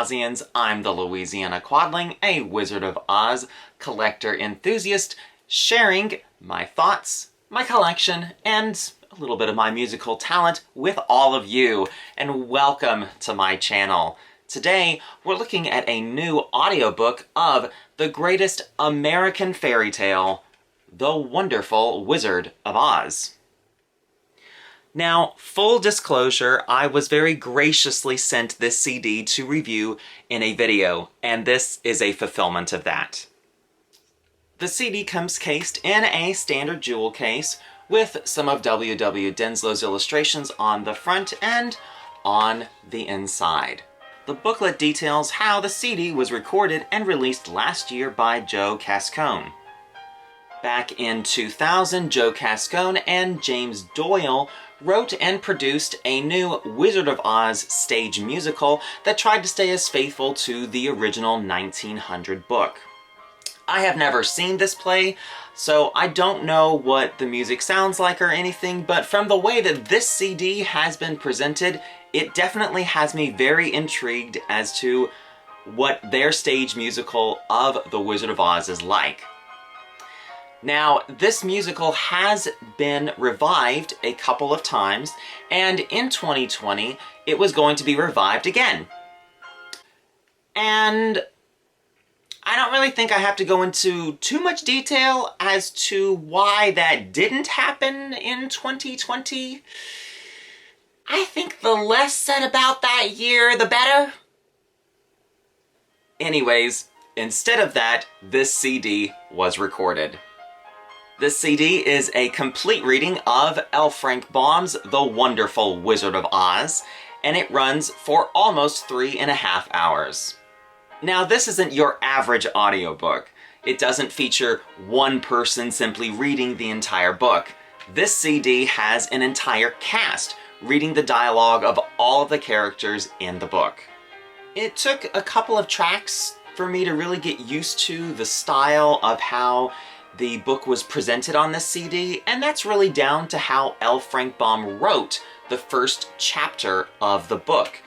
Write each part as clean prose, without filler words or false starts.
Ozians. I'm the Louisiana Quadling, a Wizard of Oz collector enthusiast, sharing my thoughts, my collection, and a little bit of my musical talent with all of you. And welcome to my channel. Today, we're looking at a new audiobook of the greatest American fairy tale, The Wonderful Wizard of Oz. Now, full disclosure, I was very graciously sent this CD to review in a video, and this is a fulfillment of that. The CD comes cased in a standard jewel case with some of W.W. Denslow's illustrations on the front and on the inside. The booklet details how the CD was recorded and released last year by Joe Cascone. Back in 2000, Joe Cascone and James Doyle wrote and produced a new Wizard of Oz stage musical that tried to stay as faithful to the original 1900 book. I have never seen this play, so I don't know what the music sounds like or anything, but from the way that this CD has been presented, it definitely has me very intrigued as to what their stage musical of The Wizard of Oz is like. Now, this musical has been revived a couple of times, and in 2020, it was going to be revived again. And I don't really think I have to go into too much detail as to why that didn't happen in 2020. I think the less said about that year, the better. Anyways, instead of that, this CD was recorded. This CD is a complete reading of L. Frank Baum's The Wonderful Wizard of Oz, and it runs for almost 3.5 hours. Now, this isn't your average audiobook. It doesn't feature one person simply reading the entire book. This CD has an entire cast reading the dialogue of all of the characters in the book. It took a couple of tracks for me to really get used to the style of how the book was presented on this CD, and that's really down to how L. Frank Baum wrote the first chapter of the book.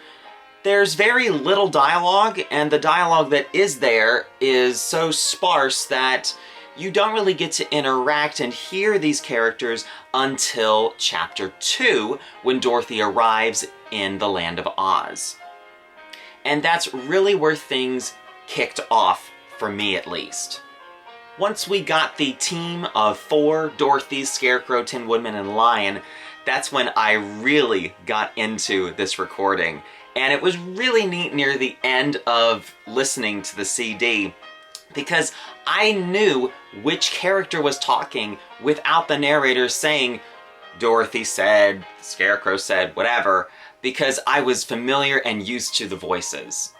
There's very little dialogue, and the dialogue that is there is so sparse that you don't really get to interact and hear these characters until Chapter 2, when Dorothy arrives in the Land of Oz. And that's really where things kicked off, for me at least. Once we got the team of 4, Dorothy, Scarecrow, Tin Woodman, and Lion, that's when I really got into this recording. And it was really neat near the end of listening to the CD, because I knew which character was talking without the narrator saying, Dorothy said, Scarecrow said, whatever, because I was familiar and used to the voices.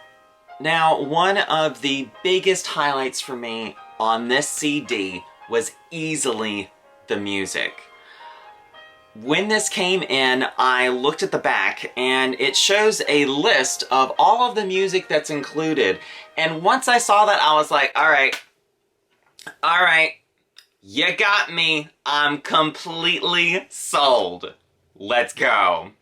Now, one of the biggest highlights for me on this CD was easily the music. When this came in, I looked at the back, and it shows a list of all of the music that's included. And once I saw that, I was like, all right, you got me. I'm completely sold. Let's go.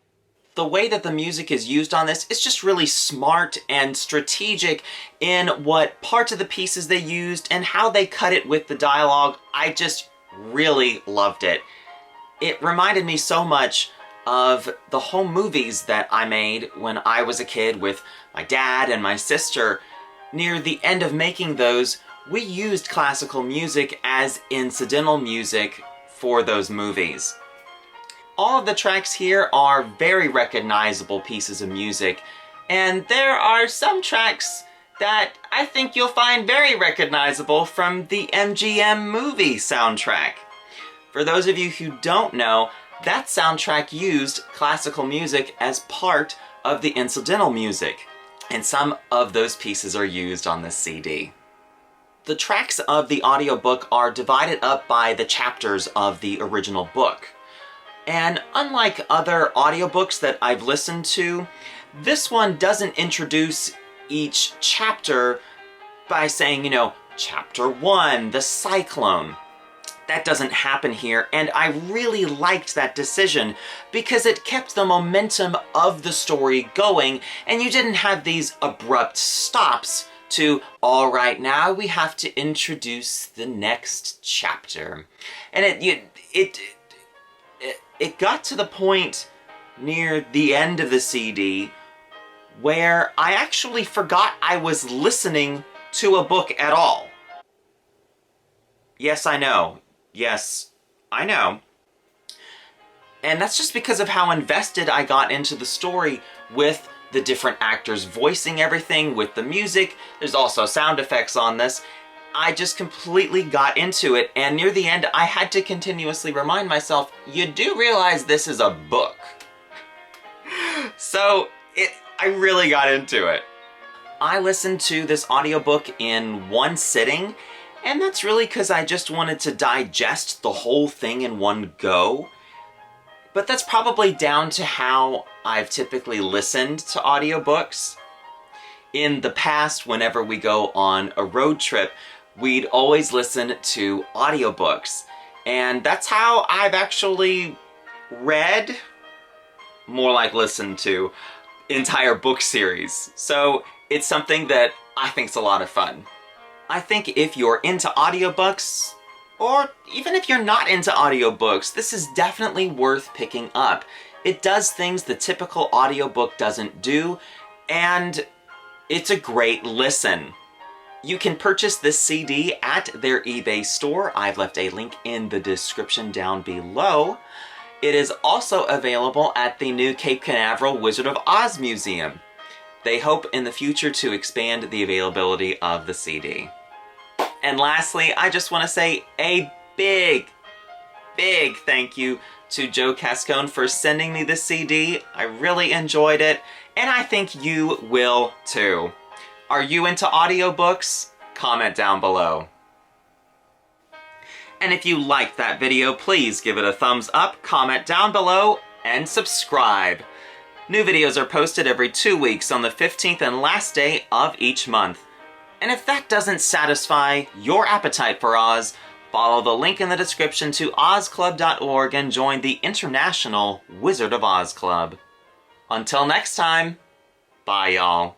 The way that the music is used on this is just really smart and strategic in what parts of the pieces they used and how they cut it with the dialogue. I just really loved it. It reminded me so much of the home movies that I made when I was a kid with my dad and my sister. Near the end of making those, we used classical music as incidental music for those movies. All of the tracks here are very recognizable pieces of music, and there are some tracks that I think you'll find very recognizable from the MGM movie soundtrack. For those of you who don't know, that soundtrack used classical music as part of the incidental music, and some of those pieces are used on this CD. The tracks of the audiobook are divided up by the chapters of the original book. And unlike other audiobooks that I've listened to, this one doesn't introduce each chapter by saying, Chapter 1, the Cyclone. that doesn't happen here, and I really liked that decision because it kept the momentum of the story going, and you didn't have these abrupt stops to, all right, now we have to introduce the next chapter. And it got to the point near the end of the CD where I actually forgot I was listening to a book at all. Yes, I know. Yes, I know. And that's just because of how invested I got into the story with the different actors voicing everything, with the music. There's also sound effects on this. I just completely got into it, and near the end I had to continuously remind myself, you do realize this is a book. So I really got into it. I listened to this audiobook in one sitting, and that's really because I just wanted to digest the whole thing in one go. But that's probably down to how I've typically listened to audiobooks. In the past, whenever we go on a road trip, we'd always listen to audiobooks. And that's how I've actually read, more like listened to, entire book series. So it's something that I think is a lot of fun. I think if you're into audiobooks, or even if you're not into audiobooks, this is definitely worth picking up. It does things the typical audiobook doesn't do, and it's a great listen. You can purchase this CD at their eBay store. I've left a link in the description down below. It is also available at the new Cape Canaveral Wizard of Oz Museum. They hope in the future to expand the availability of the CD. And lastly, I just want to say a big thank you to Joe Cascone for sending me this CD. I really enjoyed it, and I think you will too. Are you into audiobooks? Comment down below. And if you liked that video, please give it a thumbs up, comment down below, and subscribe. New videos are posted every 2 weeks on the 15th and last day of each month. And if that doesn't satisfy your appetite for Oz, follow the link in the description to ozclub.org and join the International Wizard of Oz Club. Until next time, bye y'all.